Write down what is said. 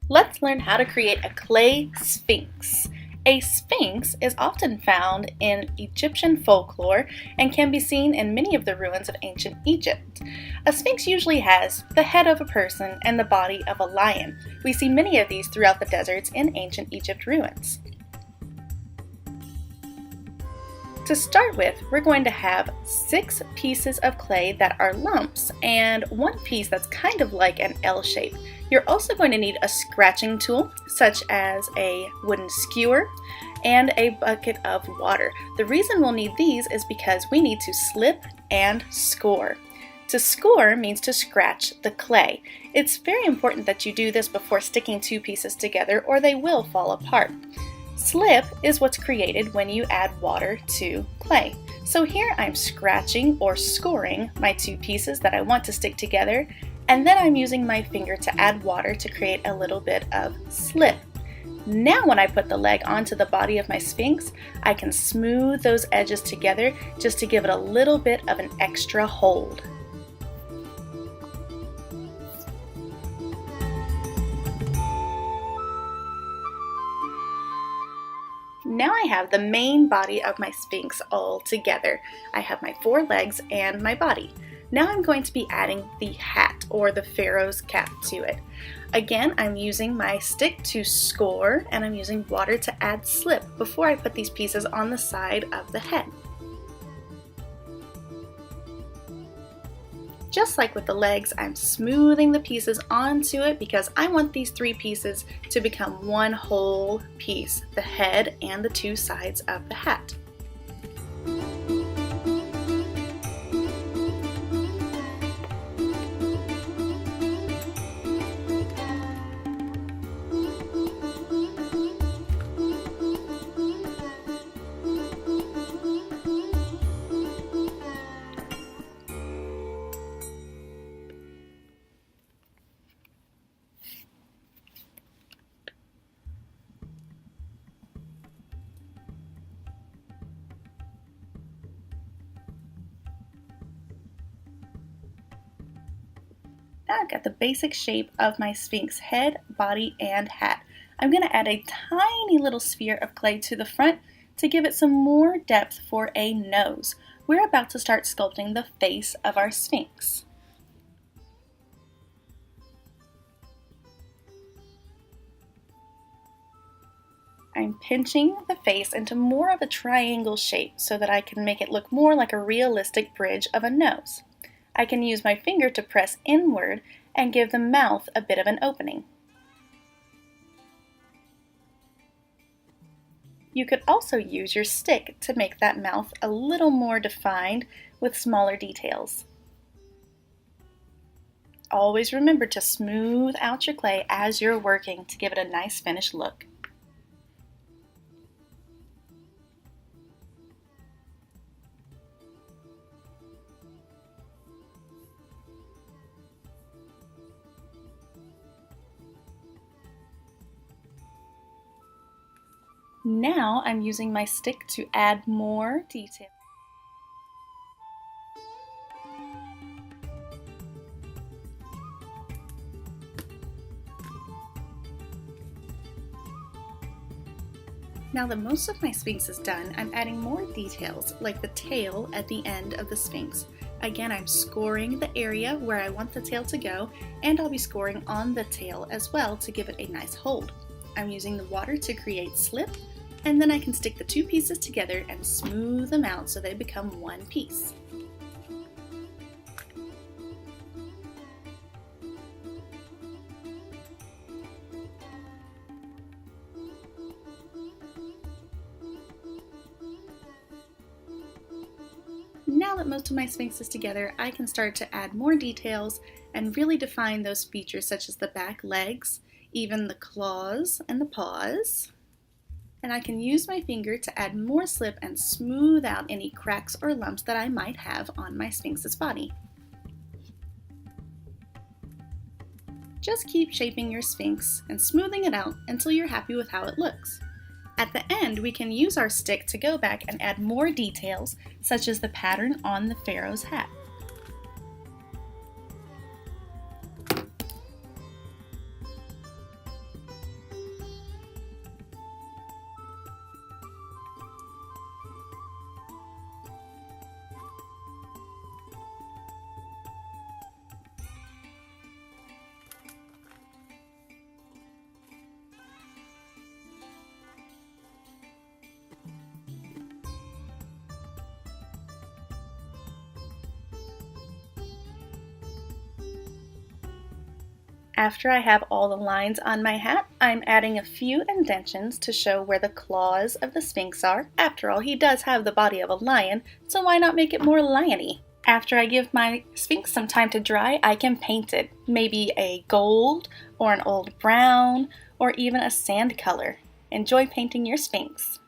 Let's learn how to create a clay sphinx. A sphinx is often found in Egyptian folklore and can be seen in many of the ruins of ancient Egypt. A sphinx usually has the head of a person and the body of a lion. We see many of these throughout the deserts in ancient Egypt ruins. To start with, we're going to have 6 pieces of clay that are lumps and 1 piece that's kind of like an L shape. You're also going to need a scratching tool, such as a wooden skewer and a bucket of water. The reason we'll need these is because we need to slip and score. To score means to scratch the clay. It's very important that you do this before sticking 2 pieces together or they will fall apart. Slip is what's created when you add water to clay. So here I'm scratching or scoring my 2 pieces that I want to stick together, and then I'm using my finger to add water to create a little bit of slip. Now when I put the leg onto the body of my sphinx, I can smooth those edges together just to give it a little bit of an extra hold. Now I have the main body of my sphinx all together. I have my 4 legs and my body. Now I'm going to be adding the hat or the pharaoh's cap to it. Again, I'm using my stick to score and I'm using water to add slip before I put these pieces on the side of the head. Just like with the legs, I'm smoothing the pieces onto it because I want these 3 pieces to become one whole piece, the head and the 2 sides of the hat. Now I've got the basic shape of my sphinx head, body, and hat. I'm going to add a tiny little sphere of clay to the front to give it some more depth for a nose. We're about to start sculpting the face of our sphinx. I'm pinching the face into more of a triangle shape so that I can make it look more like a realistic bridge of a nose. I can use my finger to press inward and give the mouth a bit of an opening. You could also use your stick to make that mouth a little more defined with smaller details. Always remember to smooth out your clay as you're working to give it a nice finished look. Now I'm using my stick to add more detail. Now that most of my sphinx is done, I'm adding more details like the tail at the end of the sphinx. Again, I'm scoring the area where I want the tail to go, and I'll be scoring on the tail as well to give it a nice hold. I'm using the water to create slip, and then I can stick the 2 pieces together and smooth them out so they become one piece. Now that most of my sphinx is together, I can start to add more details and really define those features such as the back legs, even the claws and the paws. And I can use my finger to add more slip and smooth out any cracks or lumps that I might have on my sphinx's body. Just keep shaping your sphinx and smoothing it out until you're happy with how it looks. At the end, we can use our stick to go back and add more details, such as the pattern on the pharaoh's hat. After I have all the lines on my hat, I'm adding a few indentions to show where the claws of the Sphinx are. After all, he does have the body of a lion, so why not make it more lion-y? After I give my Sphinx some time to dry, I can paint it. Maybe a gold, or an old brown, or even a sand color. Enjoy painting your Sphinx.